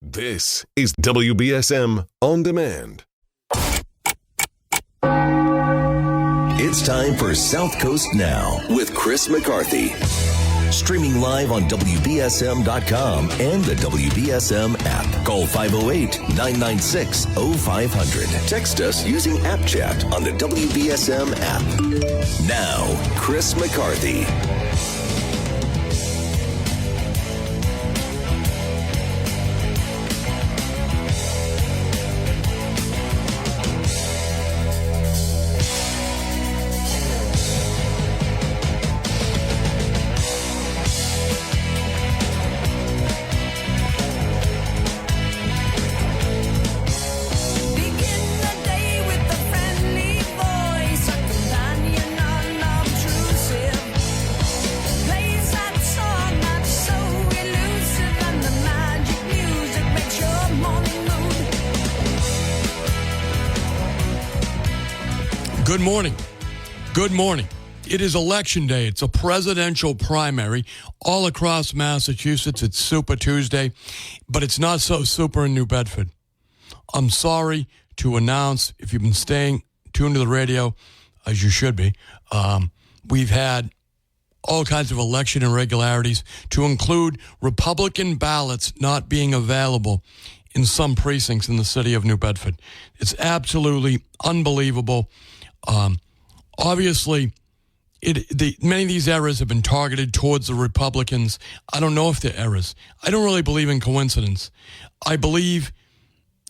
This is WBSM On Demand. It's time for South Coast Now with Chris McCarthy. Streaming live on WBSM.com and the WBSM app. Call 508-996-0500. Text us using App Chat on the WBSM app. Now, Chris McCarthy. Good morning. Good morning. It is election day. It's a presidential primary all across Massachusetts. It's Super Tuesday, but it's not so super in New Bedford. I'm sorry to announce, if you've been staying tuned to the radio, as you should be, we've had all kinds of election irregularities, to include Republican ballots not being available in some precincts in the city of New Bedford. It's absolutely unbelievable. Obviously, many of these errors have been targeted towards the Republicans. I don't know if they're errors. I don't really believe in coincidence. I believe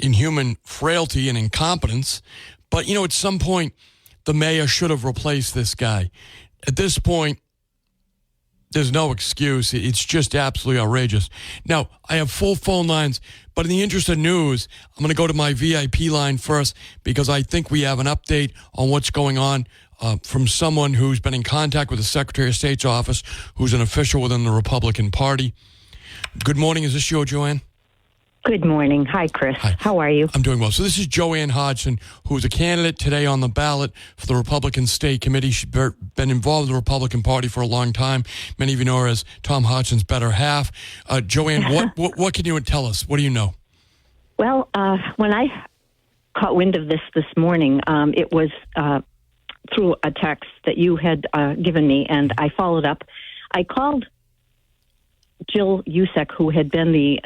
in human frailty and incompetence. But, at some point, the mayor should have replaced this guy. At this point, there's no excuse. It's just absolutely outrageous. Now, I have full phone lines, but in the interest of news, I'm going to go to my VIP line first because I think we have an update on what's going on from someone who's been in contact with the Secretary of State's office, who's an official within the Republican Party. Good morning. Is this you, Joanne? Good morning. Hi, Chris. Hi. How are you? I'm doing well. So this is Joanne Hodgson, who's a candidate today on the ballot for the Republican State Committee. She's been involved with the Republican Party for a long time. Many of you know her as Tom Hodgson's better half. Joanne, what can you tell us? What do you know? Well, when I caught wind of this morning, it was through a text that you had given me, and I followed up. I called Jill Usek, who had been the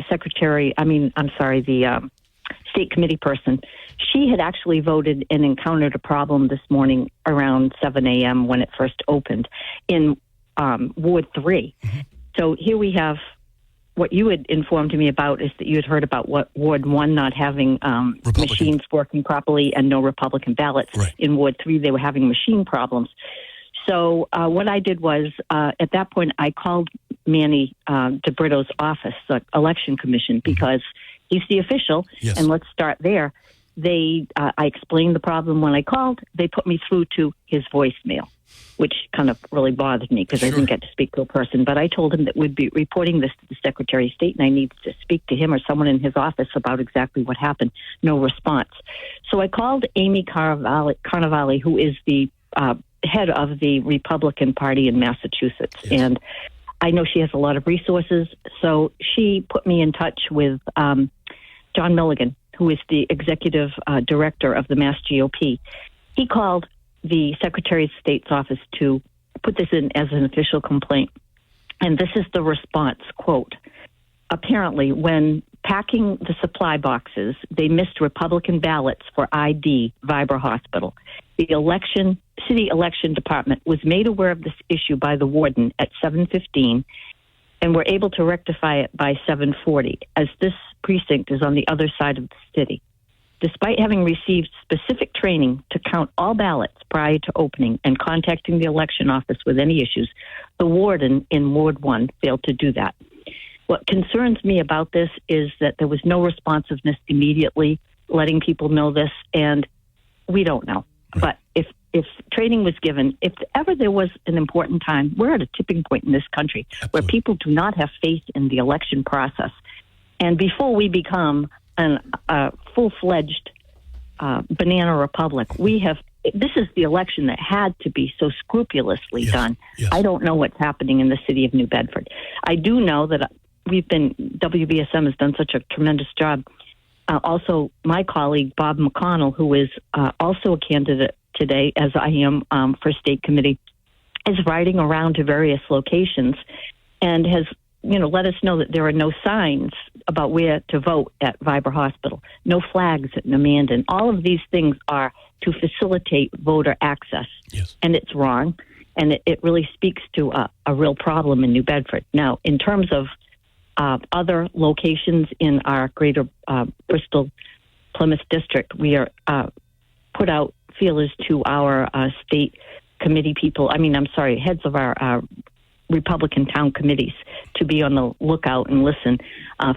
state committee person. She had actually voted and encountered a problem this morning around 7 a.m. when it first opened in Ward 3. Mm-hmm. So here we have what you had informed me about is that you had heard about what Ward 1 not having machines working properly and no Republican ballots. Right. In Ward 3, they were having machine problems. So what I did was, at that point, I called Manny DeBrito's office, the election commission, because he's the official, yes. And let's start there. I explained the problem when I called. They put me through to his voicemail, which kind of really bothered me because I didn't get to speak to a person. But I told him that we'd be reporting this to the Secretary of State, and I needed to speak to him or someone in his office about exactly what happened. No response. So I called Amy Carnevale, who is the head of the Republican Party in Massachusetts. Yes. And I know she has a lot of resources. So she put me in touch with John Milligan, who is the executive director of the Mass GOP. He called the Secretary of State's office to put this in as an official complaint. And this is the response, quote, apparently when packing the supply boxes, they missed Republican ballots for ID, Vibra Hospital. The city election department was made aware of this issue by the warden at 7:15 and were able to rectify it by 7:40, as this precinct is on the other side of the city. Despite having received specific training to count all ballots prior to opening and contacting the election office with any issues, the warden in Ward 1 failed to do that. What concerns me about this is that there was no responsiveness immediately letting people know this, and we don't know. But if training was given, if ever there was an important time, we're at a tipping point in this country where people do not have faith in the election process. And before we become a full-fledged banana republic, this is the election that had to be so scrupulously done. Yes. I don't know what's happening in the city of New Bedford. I do know that WBSM has done such a tremendous job. Also, my colleague, Bob McConnell, who is also a candidate today, as I am for state committee, is riding around to various locations and has, let us know that there are no signs about where to vote at Viber Hospital, no flags at Namandon. All of these things are to facilitate voter access. Yes. And it's wrong. And it really speaks to a real problem in New Bedford. Now, in terms of other locations in our greater Bristol Plymouth district, we are put out feelers to our state committee people. Heads of our Republican town committees to be on the lookout and listen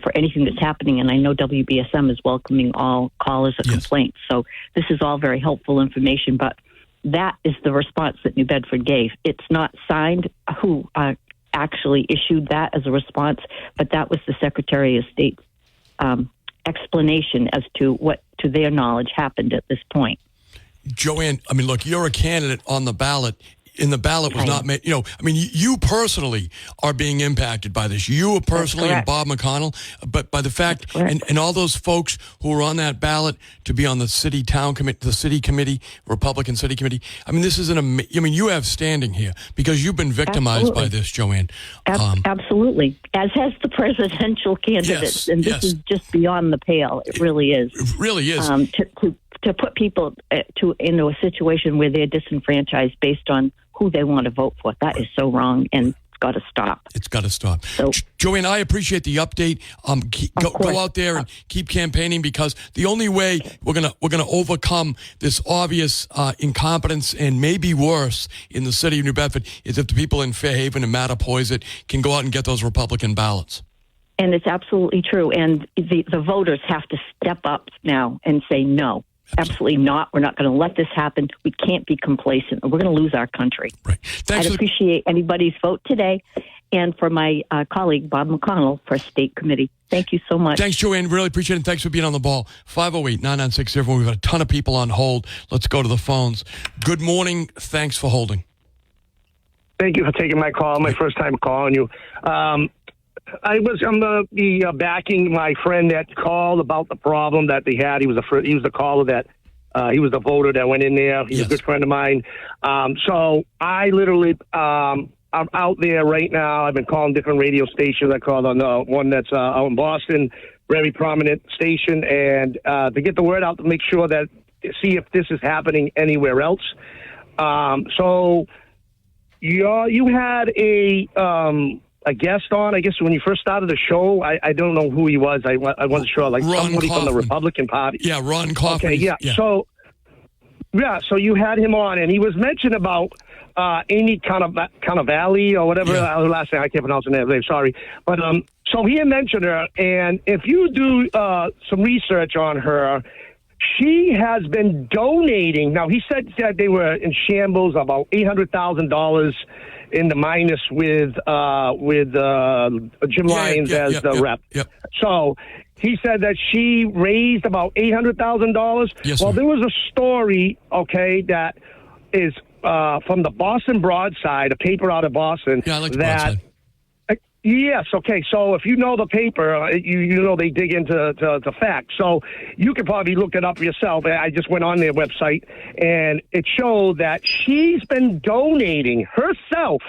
for anything that's happening. And I know WBSM is welcoming all callers or complaints. So this is all very helpful information, but that is the response that New Bedford gave. It's not signed who actually issued that as a response, but that was the Secretary of State's explanation as to what, to their knowledge, happened at this point. Joanne, look, you're a candidate on the ballot. And the ballot was not made, you personally are being impacted by this. You personally and Bob McConnell, but by the fact, and all those folks who are on that ballot to be on the city committee, Republican city committee. This is you have standing here because you've been victimized by this, Joanne. Absolutely. As has the presidential candidates. And this is just beyond the pale. It really is. It really is. To put people into a situation where they're disenfranchised based on who they want to vote for. That is so wrong, and it's got to stop. It's got to stop. So, Joanne, I appreciate the update. Go out there and keep campaigning, because the only way we're gonna overcome this obvious incompetence and maybe worse in the city of New Bedford is if the people in Fairhaven and Mattapoisett can go out and get those Republican ballots. And it's absolutely true. And the voters have to step up now and say no. Absolutely not. We're not going to let this happen. We can't be complacent. We're going to lose our country. Right. I'd appreciate anybody's vote today, and for my colleague, Bob McConnell, for State Committee. Thank you so much. Thanks, Joanne. Really appreciate it. Thanks for being on the ball. 508-9960. We've got a ton of people on hold. Let's go to the phones. Good morning. Thanks for holding. Thank you for taking my call. My first time calling you. I'm the backing my friend that called about the problem that they had. He was the caller that he was the voter that went in there. He's a good friend of mine. So I literally I'm out there right now. I've been calling different radio stations. I called on the one that's out in Boston, very prominent station, and to get the word out to make sure that see if this is happening anywhere else. So you had a guest on, I guess, when you first started the show. I don't know who he was. I wasn't sure. Like Ron somebody Kaufman. from the Republican Party. Yeah, Ron Kaufman. Okay, yeah. So you had him on, and he was mentioned about Amy Cannavale or whatever her last name. I can't pronounce her name. Sorry, but so he had mentioned her, and if you do some research on her, she has been donating. Now, he said that they were in shambles, about $800,000 in the minus with Jim Lyons as the rep. Yep. So he said that she raised about $800,000. Yes, well, sir. there was a story, that is from the Boston Broadside, a paper out of Boston. Yeah, I like the Broadside. Yes. Okay. So if you know the paper, you know they dig into the facts. So you can probably look it up yourself. I just went on their website, and it showed that she's been donating herself.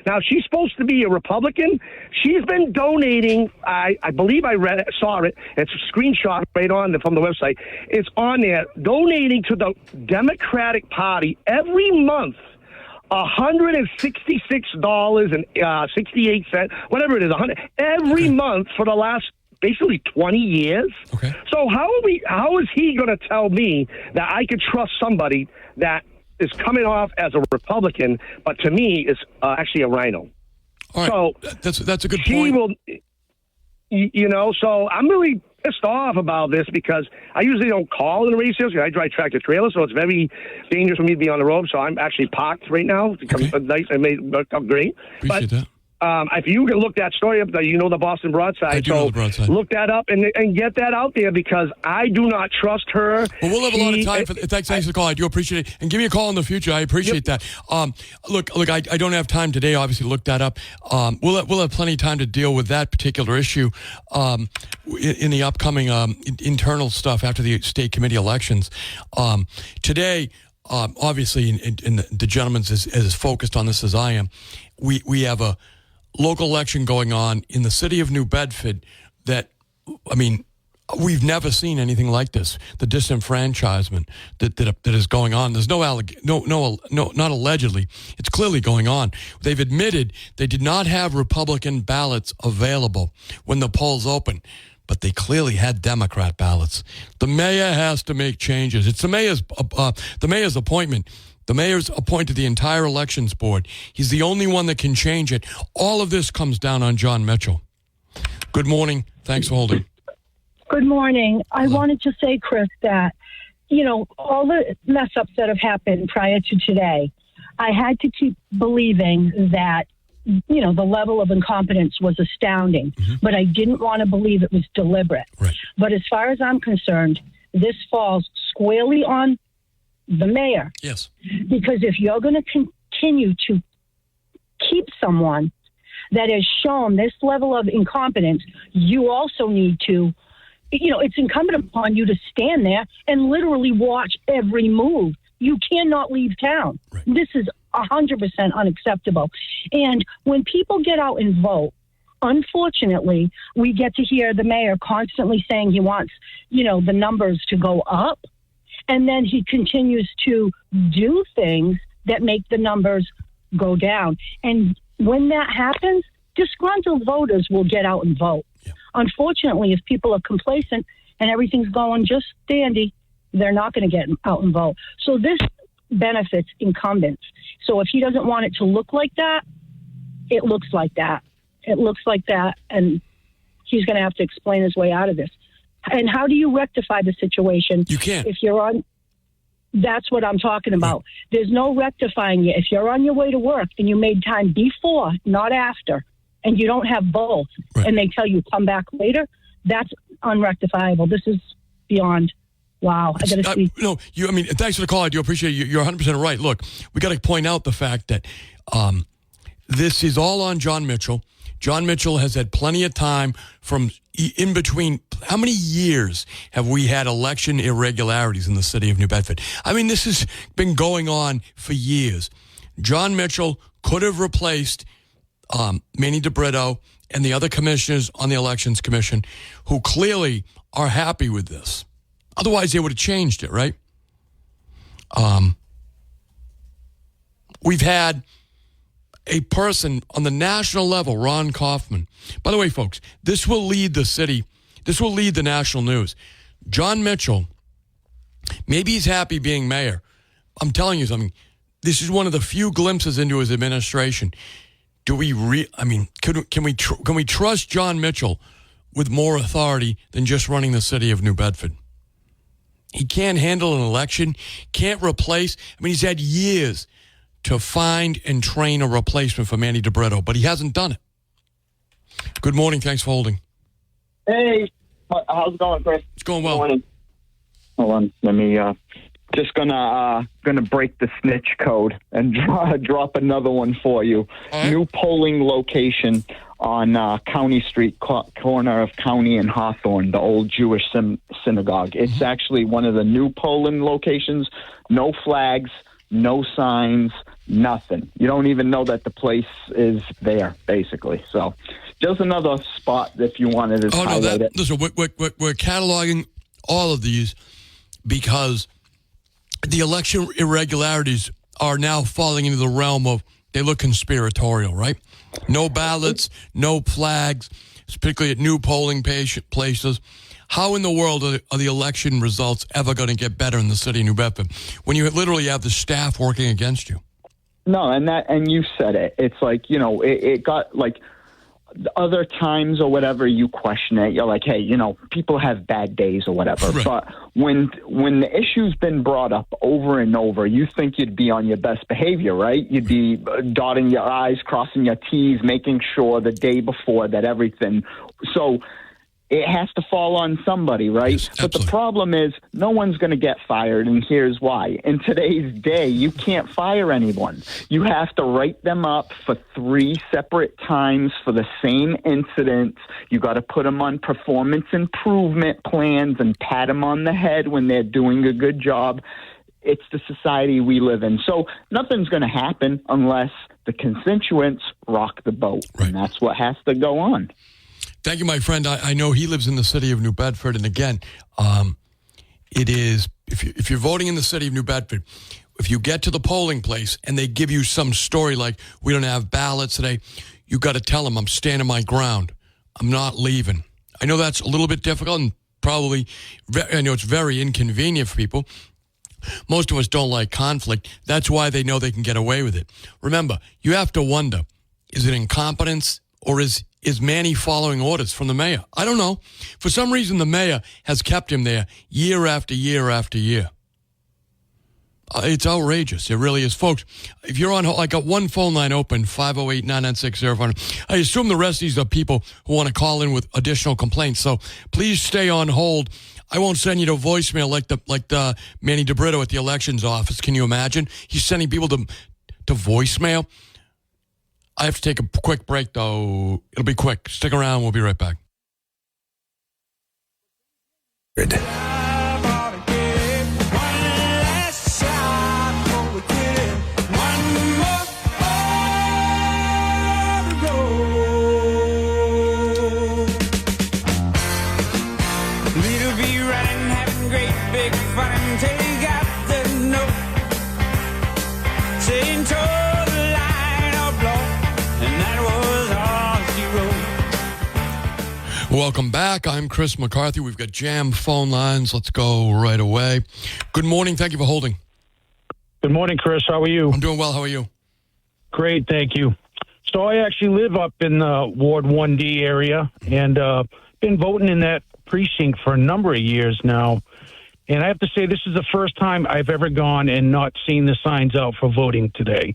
Now, she's supposed to be a Republican. She's been donating. I believe I saw it. It's a screenshot right on from the website. It's on there, donating to the Democratic Party every month. $166.68, whatever it is, every month for the last basically 20 years. Okay. So how is he going to tell me that I could trust somebody that is coming off as a Republican, but to me is actually a rhino? All right. So that's a good she point. will, so I'm really pissed off about this because I usually don't call in the radio station. I drive tractor trailer, so it's very dangerous for me to be on the road. So I'm actually parked right now. It becomes nice and made work out great. Appreciate that. if you can look that story up, the Boston Broadside. I do know the Broadside. Look that up and get that out there, because I do not trust her. Well, we'll have a lot of time for thanks for the call. I do appreciate it. And give me a call in the future. I appreciate that. Look, I don't have time today, obviously, to look that up. We'll have plenty of time to deal with that particular issue in the upcoming internal stuff after the state committee elections. Today, obviously, and the gentleman's as focused on this as I am, we have a local election going on in the city of New Bedford that, I mean, we've never seen anything like this. The disenfranchisement that is going on. There's no, not allegedly. It's clearly going on. They've admitted they did not have Republican ballots available when the polls opened, but they clearly had Democrat ballots. The mayor has to make changes. It's the mayor's appointment. The mayor's appointed the entire elections board. He's the only one that can change it. All of this comes down on John Mitchell. Good morning. Thanks for holding. Good morning. I wanted to say, Chris, that, all the mess ups that have happened prior to today, I had to keep believing that, the level of incompetence was astounding, but I didn't want to believe it was deliberate. Right. But as far as I'm concerned, this falls squarely on the mayor. Yes. Because if you're going to continue to keep someone that has shown this level of incompetence, you also need to, it's incumbent upon you to stand there and literally watch every move. You cannot leave town. Right. This is 100% unacceptable. And when people get out and vote, unfortunately, we get to hear the mayor constantly saying he wants, the numbers to go up. And then he continues to do things that make the numbers go down. And when that happens, disgruntled voters will get out and vote. Yeah. Unfortunately, if people are complacent and everything's going just dandy, they're not going to get out and vote. So this benefits incumbents. So if he doesn't want it to look like that, it looks like that. It looks like that, and he's going to have to explain his way out of this. And how do you rectify the situation? You can't. If you're on, that's what I'm talking about. Right. There's no rectifying it. If you're on your way to work and you made time before, not after, and you don't have both, right, and they tell you come back later, that's unrectifiable. This is beyond. Wow. I got to see. Thanks for the call. I do appreciate you. You're 100% right. Look, we got to point out the fact that this is all on John Mitchell. John Mitchell has had plenty of time from in between. How many years have we had election irregularities in the city of New Bedford? I mean, this has been going on for years. John Mitchell could have replaced Manny DeBrito and the other commissioners on the Elections Commission who clearly are happy with this. Otherwise, they would have changed it, right? We've had a person on the national level, Ron Kaufman. By the way, folks, this will lead the city. This will lead the national news. John Mitchell, maybe he's happy being mayor. I'm telling you something. This is one of the few glimpses into his administration. Do we can we trust John Mitchell with more authority than just running the city of New Bedford? He can't handle an election, can't replace. He's had years to find and train a replacement for Manny DeBrito, but he hasn't done it. Good morning. Thanks for holding. Hey, how's it going, Chris? It's going well. Hold on. Let me, just gonna break the snitch code and drop another one for you. Right. New polling location on County Street, corner of County and Hawthorne, the old Jewish synagogue. It's actually one of the new polling locations. No flags, no signs, nothing. You don't even know that the place is there, basically. So just another spot if you wanted to highlight it. Listen, we're cataloging all of these because the election irregularities are now falling into the realm of they look conspiratorial, right? No ballots, no flags, particularly at new polling places. How in the world are the election results ever going to get better in the city of New Bedford when you literally have the staff working against you? No, and you said it. It's like, it got like other times or whatever, you question it. You're like, hey, people have bad days or whatever. Right. But when the issue's been brought up over and over, you think you'd be on your best behavior, right? You'd be dotting your I's, crossing your T's, making sure the day before that everything. So it has to fall on somebody, right? Yes, but the problem is no one's going to get fired, and here's why. In today's day, you can't fire anyone. You have to write them up for 3 separate times for the same incident. You got to put them on performance improvement plans and pat them on the head when they're doing a good job. It's the society we live in. So nothing's going to happen unless the constituents rock the boat, right. And that's what has to go on. Thank you, my friend. I know he lives in the city of New Bedford, and again, it is if you're voting in the city of New Bedford, if you get to the polling place and they give you some story like we don't have ballots today, you got to tell them I'm standing my ground. I'm not leaving. I know that's a little bit difficult and probably I know it's very inconvenient for people. Most of us don't like conflict. That's why they know they can get away with it. Remember, you have to wonder: is it incompetence or is Manny following orders from the mayor? I don't know. For some reason, the mayor has kept him there year after year after year. It's outrageous. It really is. Folks, if you're on hold, I got one phone line open, 508-996-0500. I assume the rest of these are people who want to call in with additional complaints. So please stay on hold. I won't send you to voicemail like the Manny DeBrito at the elections office. Can you imagine? He's sending people to voicemail. I have to take a quick break, though. It'll be quick. Stick around. We'll be right back. Good. Welcome back. I'm Chris McCarthy. We've got jammed phone lines. Let's go right away. Good morning. Thank you for holding. Good morning, Chris. How are you? I'm doing well. How are you? Great, thank you. So I actually live up in the Ward 1D area and been voting in that precinct for a number of years now. And I have to say, this is the first time I've ever gone and not seen the signs out for voting today.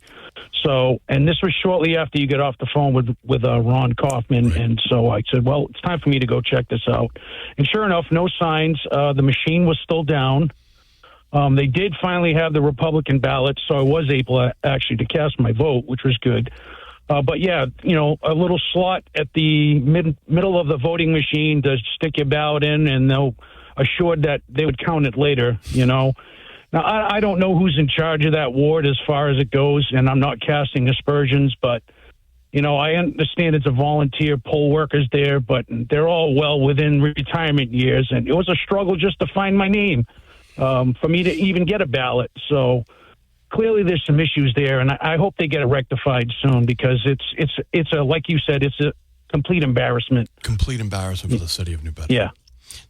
So, and this was shortly after you get off the phone with Ron Kaufman. And so I said, well, it's time for me to go check this out. And sure enough, no signs. The machine was still down. They did finally have the Republican ballot, so I was able actually to cast my vote, which was good. But yeah, a little slot at the middle of the voting machine to stick your ballot in, and they'll assured that they would count it later, Now, I don't know who's in charge of that ward as far as it goes, and I'm not casting aspersions, but, I understand it's a volunteer poll workers there, but they're all well within retirement years, and it was a struggle just to find my name for me to even get a ballot. So clearly there's some issues there, and I hope they get it rectified soon, because it's a, like you said, it's a complete embarrassment. Complete embarrassment for the city of New Bedford. Yeah.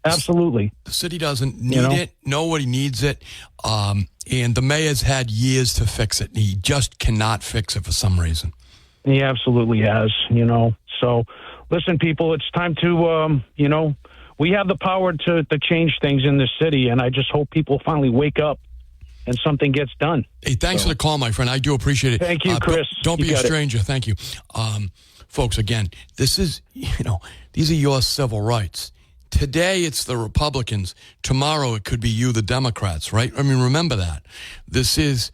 Absolutely. The city doesn't need it. Nobody needs it. And the mayor's had years to fix it. And he just cannot fix it for some reason. He absolutely has, So, listen, people, it's time to, we have the power to change things in this city. And I just hope people finally wake up and something gets done. Hey, thanks for the call, my friend. I do appreciate it. Thank you, Chris. Don't be a stranger. Thank you. Folks, again, this is, these are your civil rights. Today, it's the Republicans. Tomorrow, it could be you, the Democrats, right? I mean, remember that. This is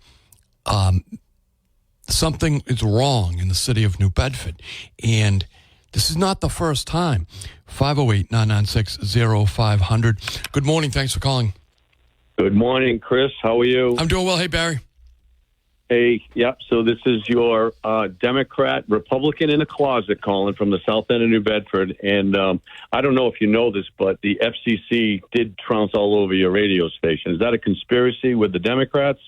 something is wrong in the city of New Bedford. And this is not the first time. 508-996-0500. Good morning. Thanks for calling. Good morning, Chris. How are you? I'm doing well. Hey, Barry. Hey, yep. So this is your Democrat, Republican in a closet calling from the south end of New Bedford. And I don't know if you know this, but the FCC did trounce all over your radio station. Is that a conspiracy with the Democrats?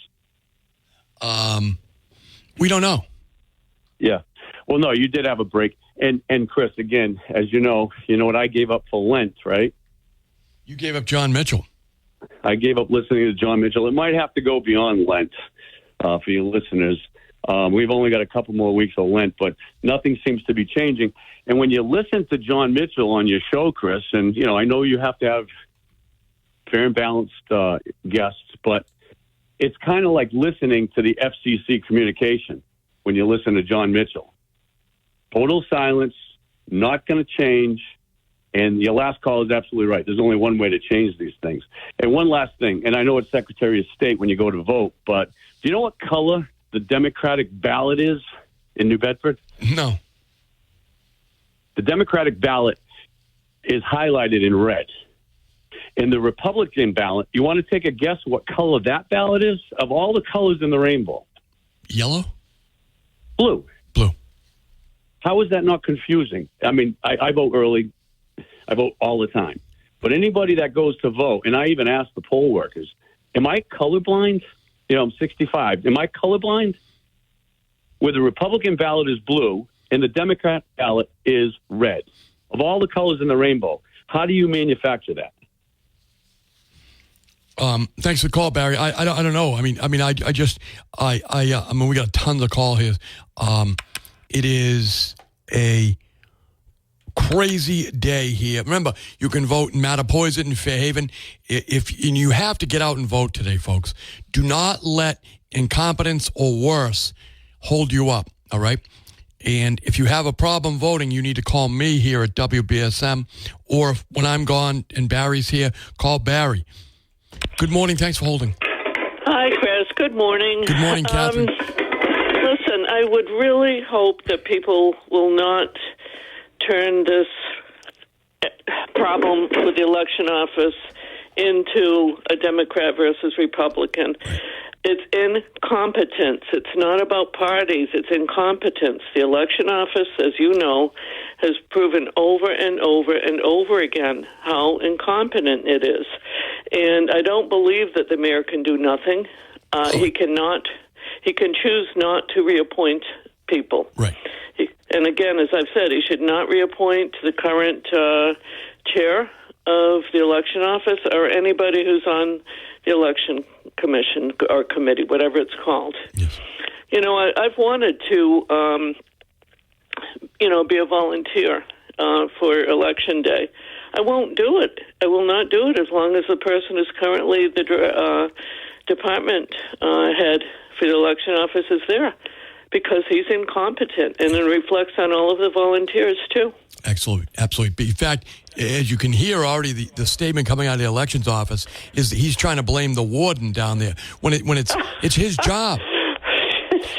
We don't know. Yeah. Well, no, you did have a break. And Chris, again, as you know what I gave up for Lent, right? You gave up John Mitchell. I gave up listening to John Mitchell. It might have to go beyond Lent. For your listeners, We've only got a couple more weeks of Lent, but nothing seems to be changing. And when you listen to John Mitchell on your show, Chris, and, I know you have to have fair and balanced guests, but it's kind of like listening to the FCC communication when you listen to John Mitchell. Total silence, not going to change. And your last call is absolutely right. There's only one way to change these things. And one last thing, and I know it's Secretary of State when you go to vote, but do you know what color the Democratic ballot is in New Bedford? No. The Democratic ballot is highlighted in red. In the Republican ballot, you want to take a guess what color that ballot is? Of all the colors in the rainbow. Yellow? Blue. Blue. How is that not confusing? I mean, I vote early. I vote all the time. But anybody that goes to vote, and I even ask the poll workers, am I colorblind? I'm 65. Am I colorblind? Where the Republican ballot is blue and the Democrat ballot is red. Of all the colors in the rainbow, how do you manufacture that? Thanks for the call, Barry. I don't know. I mean, we got tons of call here. It is a crazy day here. Remember, you can vote in Mattapoisett and Fairhaven. And you have to get out and vote today, folks. Do not let incompetence or worse hold you up, all right? And if you have a problem voting, you need to call me here at WBSM, or when I'm gone and Barry's here, call Barry. Good morning. Thanks for holding. Hi, Chris. Good morning. Good morning, Catherine. Listen, I would really hope that people will not turn this problem with the election office into a Democrat versus Republican. It's incompetence. It's not about parties. It's incompetence. The election office, as you know, has proven over and over and over again how incompetent it is. And I don't believe that the mayor can do nothing. He can choose not to reappoint people. Right. And again, as I've said, he should not reappoint the current chair of the election office or anybody who's on the election commission or committee, whatever it's called. Yes. I've wanted to, be a volunteer for election day. I won't do it. I will not do it as long as the person who's currently the department head for the election office is there, because he's incompetent, and it reflects on all of the volunteers, too. Absolutely. In fact, as you can hear already, the statement coming out of the elections office is that he's trying to blame the warden down there when it's his job.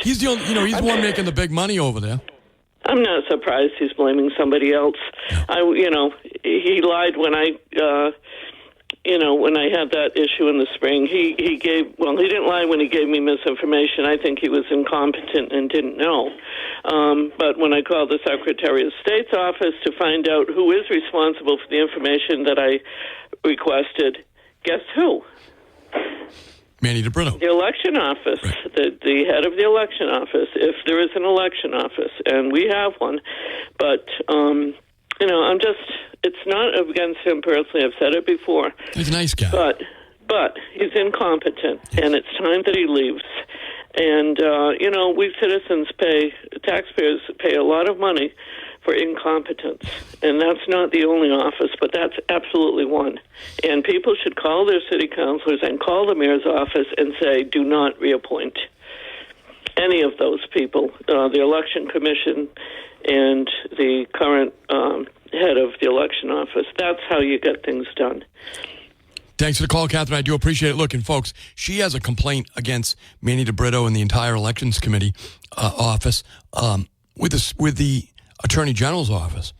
He's the only, he's the one making the big money over there. I'm not surprised he's blaming somebody else. No. He lied when when I had that issue in the spring. He didn't lie when he gave me misinformation. I think he was incompetent and didn't know. But when I called the Secretary of State's office to find out who is responsible for the information that I requested, guess who? Manny DeBrito. The election office, right. the head of the election office, if there is an election office, and we have one. But, it's not against him personally. I've said it before. He's a nice guy. But he's incompetent, and it's time that he leaves. And, we citizens taxpayers pay a lot of money for incompetence. And that's not the only office, but that's absolutely one. And people should call their city councilors and call the mayor's office and say, do not reappoint any of those people, the election commission and the current head of the election office. That's how you get things done. Thanks for the call, Catherine. I do appreciate it. Look, and folks, she has a complaint against Manny DeBrito and the entire elections committee office with the Attorney General's office.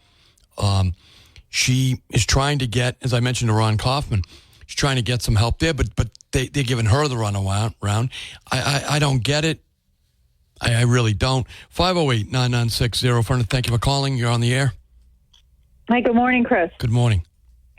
She is trying to get, as I mentioned to Ron Kaufman, she's trying to get some help there, but they're giving her the runaround. I don't get it. I really don't. 508-9960. Thank you for calling. You're on the air. Hi, good morning, Chris. Good morning.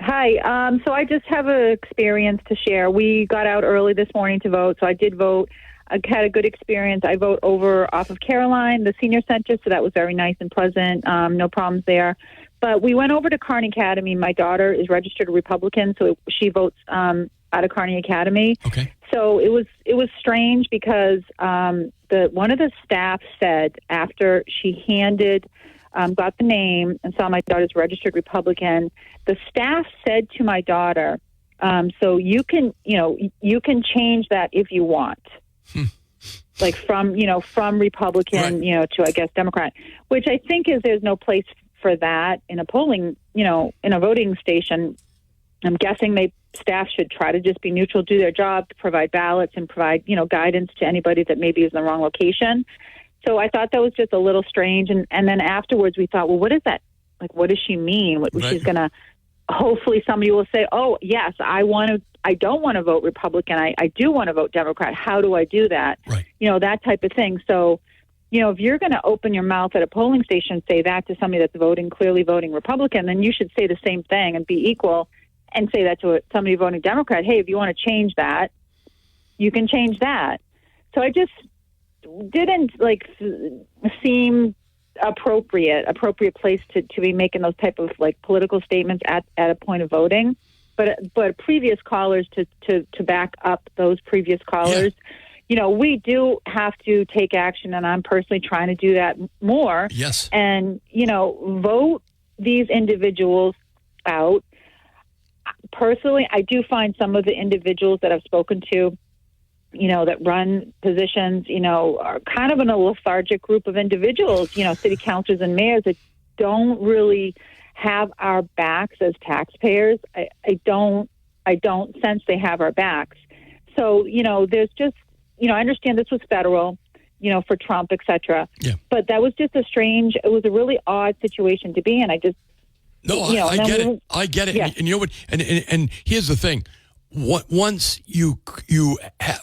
Hi. So I just have an experience to share. We got out early this morning to vote, so I did vote. I had a good experience. I vote off of Caroline, the senior center, so that was very nice and pleasant. No problems there. But we went over to Kearney Academy. My daughter is registered a Republican, so she votes out of Kearney Academy. Okay. So it was strange because one of the staff said after she got the name and saw my daughter's registered Republican, the staff said to my daughter, so you can change that if you want. Like from Republican, to, I guess, Democrat, which I think there's no place for that in a polling, in a voting station. I'm guessing staff should try to just be neutral, do their job, to provide ballots and provide, guidance to anybody that maybe is in the wrong location. So I thought that was just a little strange. And then afterwards we thought, well, what is that? Like, what does she mean? What she's going to, hopefully somebody will say, oh, yes, I don't want to vote Republican. I do want to vote Democrat. How do I do that? Right. That type of thing. So, if you're going to open your mouth at a polling station and say that to somebody that's clearly voting Republican, then you should say the same thing and be equal and say that to somebody voting Democrat. Hey, if you want to change that, you can change that. So I just didn't seem appropriate place to be making those type of political statements at a point of voting. But previous callers to back up those previous callers, we do have to take action, and I'm personally trying to do that more. Yes. And, vote these individuals out. Personally, I do find some of the individuals that I've spoken to, that run positions, are kind of in a lethargic group of individuals, city councilors and mayors that don't really have our backs as taxpayers. I don't sense they have our backs. So, there's just, I understand this was federal, for Trump, et cetera. Yeah. But that was just it was a really odd situation to be in. I get it. I get it. Yeah. And here's the thing. Once you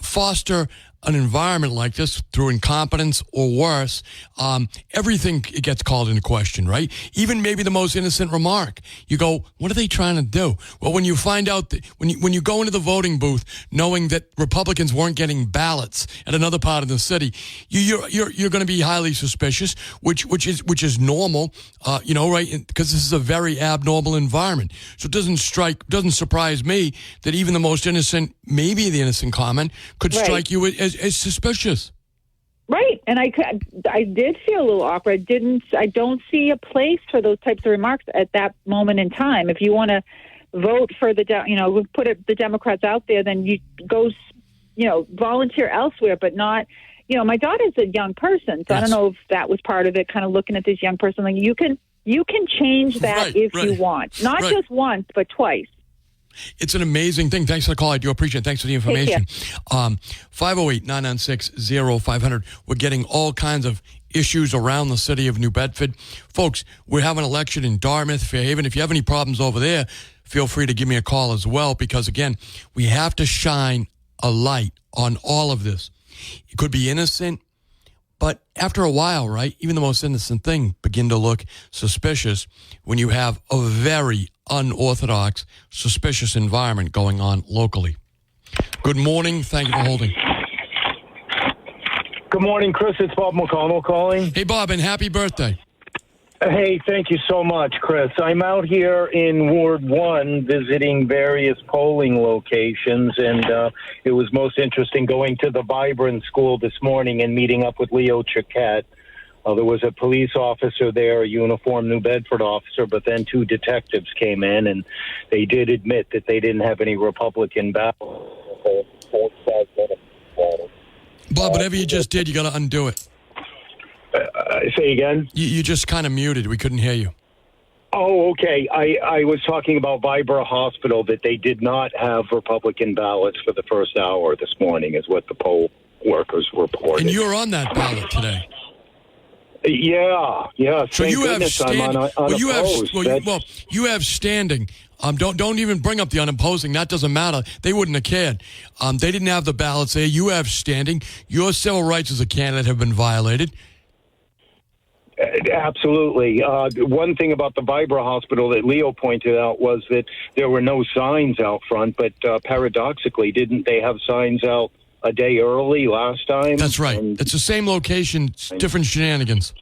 foster an environment like this through incompetence or worse, everything gets called into question, right? Even maybe the most innocent remark. You go, what are they trying to do? Well, when you find out that when you go into the voting booth knowing that Republicans weren't getting ballots at another part of the city, you're going to be highly suspicious, which is normal, right? Because this is a very abnormal environment. So it doesn't surprise me that even the most innocent, maybe the innocent comment could strike you as suspicious. Right. And I did feel a little awkward. I don't see a place for those types of remarks at that moment in time. If you want to vote for the Democrats out there, then you go, volunteer elsewhere, but not, my daughter's a young person. So yes. I don't know if that was part of it, kind of looking at this young person. Like you can change that if you want, not just once, but twice. It's an amazing thing. Thanks for the call. I do appreciate it. Thanks for the information. 508-996-0500. We're getting all kinds of issues around the city of New Bedford. Folks, we have an election in Dartmouth, Fairhaven. If you have any problems over there, feel free to give me a call as well, because, again, we have to shine a light on all of this. It could be innocent, but after a while, right, even the most innocent thing begin to look suspicious when you have a very unorthodox, suspicious environment going on locally. Good morning. Thank you for holding. Good morning, Chris. It's Bob McConnell calling. Hey, Bob, and happy birthday. Hey, thank you so much, Chris. I'm out here in Ward 1 visiting various polling locations, and it was most interesting going to the Vibrant School this morning and meeting up with Leo Chiquette. There was a police officer there, a uniformed New Bedford officer, but then two detectives came in, and they did admit that they didn't have any Republican ballots. Bob, whatever you just did, you got to undo it. Say again? You just kind of muted. We couldn't hear you. Oh, okay. I was talking about Vibra Hospital, that they did not have Republican ballots for the first hour this morning, is what the poll workers reported. And you're on that ballot today. Yeah. So you have standing. You have standing. Don't even bring up the unopposing. That doesn't matter. They wouldn't have cared. They didn't have the ballots there. You have standing. Your civil rights as a candidate have been violated. Absolutely. One thing about the Vibra Hospital that Leo pointed out was that there were no signs out front, but paradoxically, didn't they have signs out a day early last time? That's right. It's the same location, different shenanigans.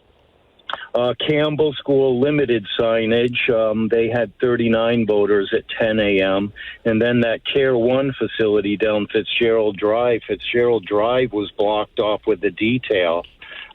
Campbell School limited signage. They had 39 voters at 10 a.m. And then that Care One facility down Fitzgerald Drive was blocked off with a detail.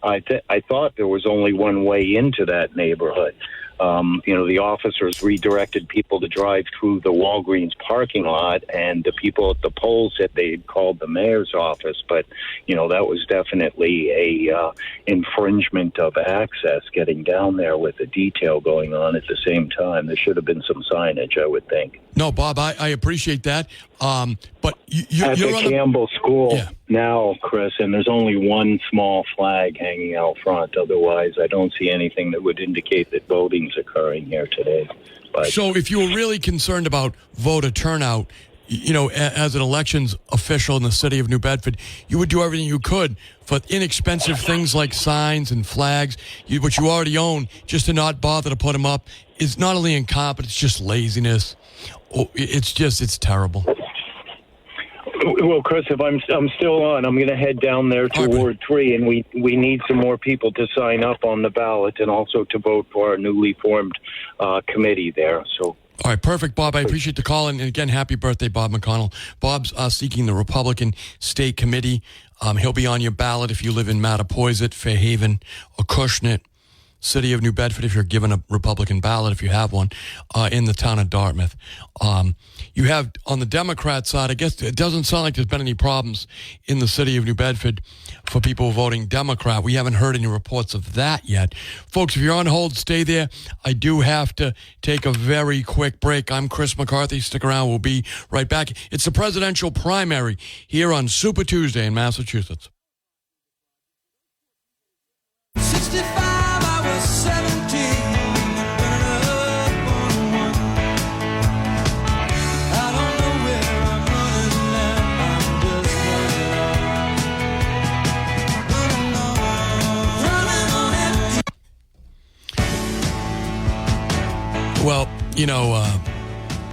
I thought there was only one way into that neighborhood. The officers redirected people to drive through the Walgreens parking lot, and the people at the polls said they had called the mayor's office. But, that was definitely a infringement of access getting down there with the detail going on at the same time. There should have been some signage, I would think. No, Bob, I appreciate that. But you're at the Campbell School now, Chris, and there's only one small flag hanging out front. Otherwise, I don't see anything that would indicate that voting's occurring here today. But so if you were really concerned about voter turnout, as an elections official in the city of New Bedford, you would do everything you could for inexpensive things like signs and flags, which you already own, just to not bother to put them up is not only incompetence, it's just laziness. It's terrible. Well, Chris, if I'm still on, I'm going to head down there to Ward 3, and we need some more people to sign up on the ballot and also to vote for our newly formed committee there. So. All right, perfect, Bob. I appreciate the call. And again, happy birthday, Bob McConnell. Bob's seeking the Republican State Committee. He'll be on your ballot if you live in Mattapoisett, Fairhaven, or Acushnet, city of New Bedford, if you're given a Republican ballot, if you have one, in the town of Dartmouth. You have, on the Democrat side, I guess it doesn't sound like there's been any problems in the city of New Bedford for people voting Democrat. We haven't heard any reports of that yet. Folks, if you're on hold, stay there. I do have to take a very quick break. I'm Chris McCarthy. Stick around. We'll be right back. It's the presidential primary here on Super Tuesday in Massachusetts. 65. Well,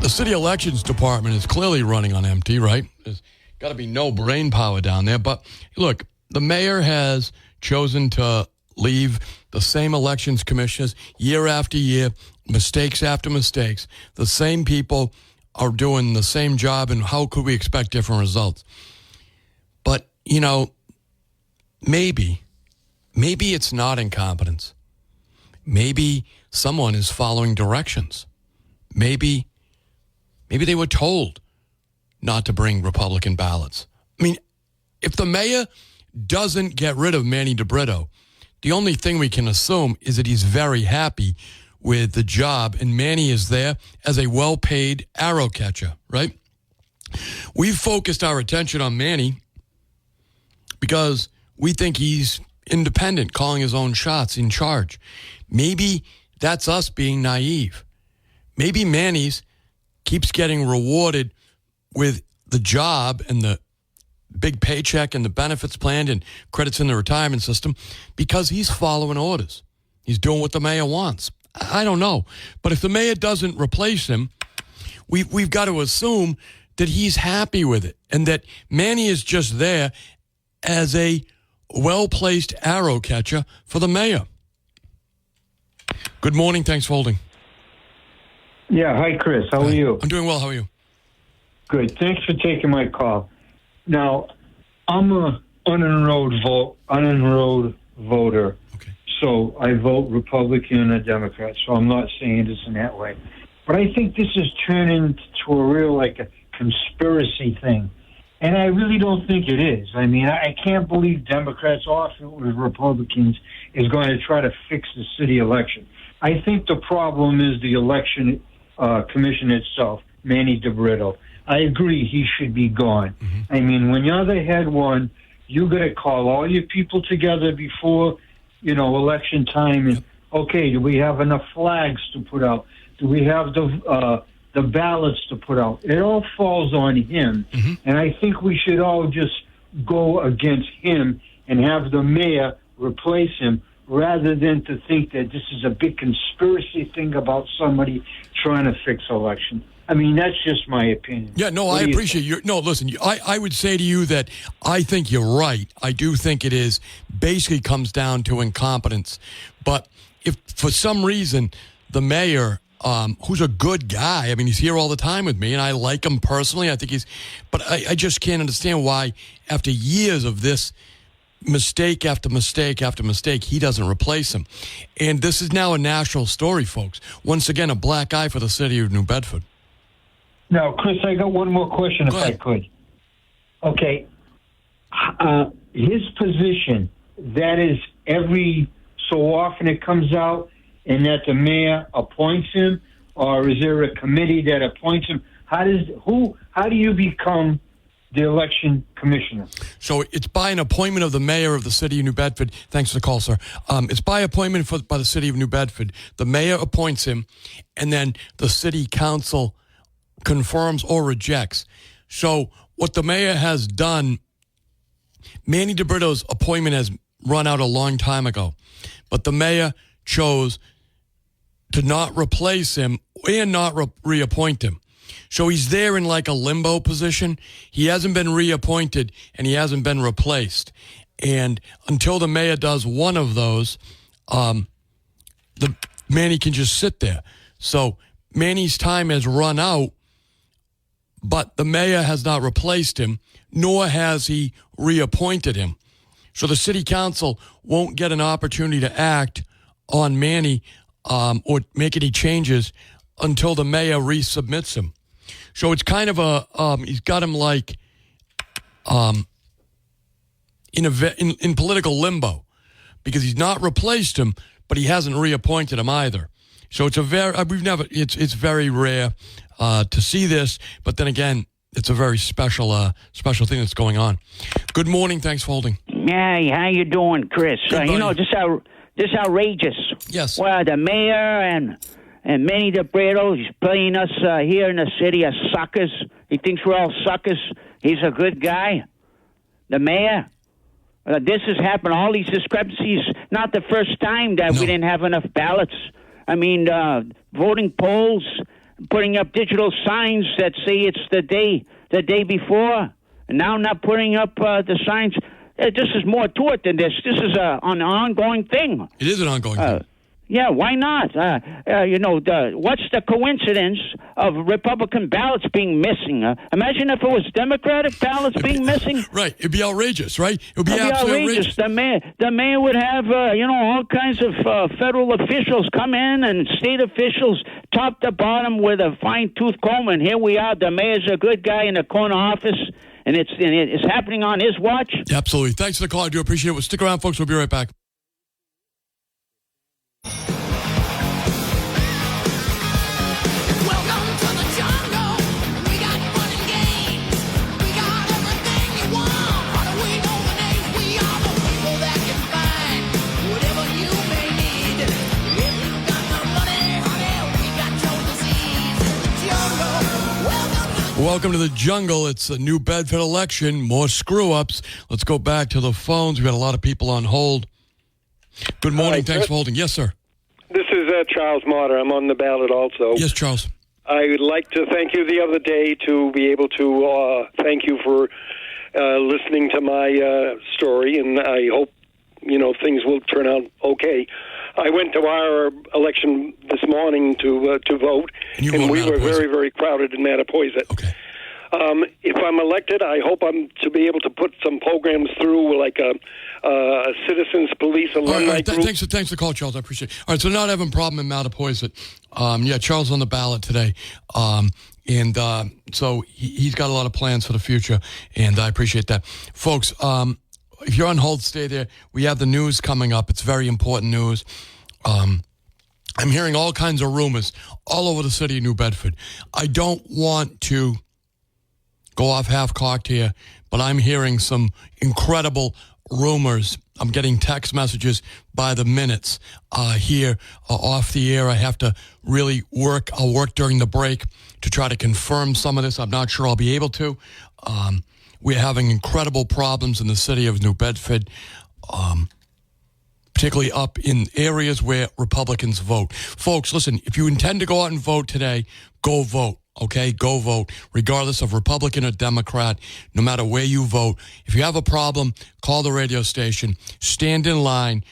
the city elections department is clearly running on empty, right? There's got to be no brain power down there. But look, the mayor has chosen to leave the same elections commissioners year after year, mistakes after mistakes. The same people are doing the same job, and how could we expect different results? But, maybe it's not incompetence. Maybe someone is following directions. Maybe they were told not to bring Republican ballots. I mean, if the mayor doesn't get rid of Manny DeBrito, the only thing we can assume is that he's very happy with the job, and Manny is there as a well-paid arrow catcher, right? We've focused our attention on Manny because we think he's independent, calling his own shots, in charge. Maybe that's us being naive. Maybe Manny's keeps getting rewarded with the job and the big paycheck and the benefits plan and credits in the retirement system because he's following orders. He's doing what the mayor wants. I don't know. But if the mayor doesn't replace him, we've got to assume that he's happy with it and that Manny is just there as a well-placed arrow catcher for the mayor. Good morning. Thanks for holding. Yeah. Hi, Chris. How are you? I'm doing well. How are you? Good. Thanks for taking my call. Now, I'm a unenrolled voter. Okay. So I vote Republican or Democrat. So I'm not saying this in that way. But I think this is turning to a real, a conspiracy thing. And I really don't think it is. I mean, I can't believe Democrats or Republicans is going to try to fix the city election. I think the problem is the election commission itself, Manny DeBrito. I agree he should be gone. Mm-hmm. I mean, when you're the head one, you got to call all your people together before, election time. And, okay, do we have enough flags to put out? Do we have the ballots to put out? It all falls on him. Mm-hmm. And I think we should all just go against him and have the mayor replace him rather than to think that this is a big conspiracy thing about somebody trying to fix election. I mean, that's just my opinion. Yeah, no, I appreciate you. No, listen, I would say to you that I think you're right. I do think it is basically comes down to incompetence. But if for some reason the mayor, who's a good guy, I mean, he's here all the time with me, and I like him personally. I think but I just can't understand why, after years of this mistake after mistake after mistake, he doesn't replace him. And this is now a national story, folks. Once again, a black eye for the city of New Bedford. Now, Chris, I got one more question, if I could. Okay. His position, that is every so often it comes out and that the mayor appoints him, or is there a committee that appoints him? How do you become the election commissioner? So it's by an appointment of the mayor of the city of New Bedford. Thanks for the call, sir. It's by appointment by the city of New Bedford. The mayor appoints him, and then the city council confirms or rejects. So what the mayor has done, Manny DeBrito's appointment has run out a long time ago, but the mayor chose to not replace him and not reappoint him. So he's there in like a limbo position. He hasn't been reappointed and he hasn't been replaced. And until the mayor does one of those, the Manny can just sit there. So Manny's time has run out, but the mayor has not replaced him, nor has he reappointed him. So the city council won't get an opportunity to act on Manny or make any changes until the mayor resubmits him. So it's kind of he's got him like in political limbo because he's not replaced him, but he hasn't reappointed him either. So it's it's very rare to see this, but then again, it's a very special thing that's going on. Good morning. Thanks for holding. Hey, how you doing, Chris? This outrageous. Yes. Well, the mayor and Manny DeBrito, he's playing us here in the city as suckers. He thinks we're all suckers. He's a good guy. The mayor. This has happened. All these discrepancies. Not the first time that we didn't have enough ballots. I mean, voting polls, putting up digital signs that say it's the day before, and now not putting up the signs. This is more to it than this. This is an ongoing thing. It is an ongoing thing. Yeah, why not? What's the coincidence of Republican ballots being missing? Imagine if it was Democratic ballots being missing. Right, it'd be outrageous, right? It would be absolutely outrageous. The mayor would have, all kinds of federal officials come in and state officials, top to bottom, with a fine-tooth comb. And here we are. The mayor's a good guy in the corner office. And it's happening on his watch? Absolutely. Thanks for the call. I do appreciate it. Well, stick around, folks. We'll be right back. Welcome to the jungle. We got fun and games. We got everything you want. How do we know the names? We are the people that can find whatever you may need. If you got the money, honey, we got your disease. The jungle. Welcome to the jungle. It's a New Bedford election. More screw-ups. Let's go back to the phones. We've got a lot of people on hold. Good morning. Thanks for holding. Yes, sir. This is Charles Motter. I'm on the ballot also. Yes, Charles. I would like to thank you the other day to be able to thank you for listening to my story, and I hope, things will turn out okay. I went to our election this morning to vote, and we were very, very crowded in Mattapoisett. Okay. If I'm elected, I hope I'm to be able to put some programs through, like a citizens police alumni group. Thanks for the call, Charles. I appreciate it. All right, so not having a problem in Mattapoisett. Charles on the ballot today. So he's got a lot of plans for the future, and I appreciate that. Folks, if you're on hold, stay there. We have the news coming up. It's very important news. I'm hearing all kinds of rumors all over the city of New Bedford. I don't want to go off half-cocked here, but I'm hearing some incredible rumors. I'm getting text messages by the minutes here off the air. I have to really work. I'll work during the break to try to confirm some of this. I'm not sure I'll be able to. We're having incredible problems in the city of New Bedford, particularly up in areas where Republicans vote. Folks, listen, if you intend to go out and vote today, go vote. Okay, go vote, regardless of Republican or Democrat, no matter where you vote. If you have a problem, call the radio station, stand in line,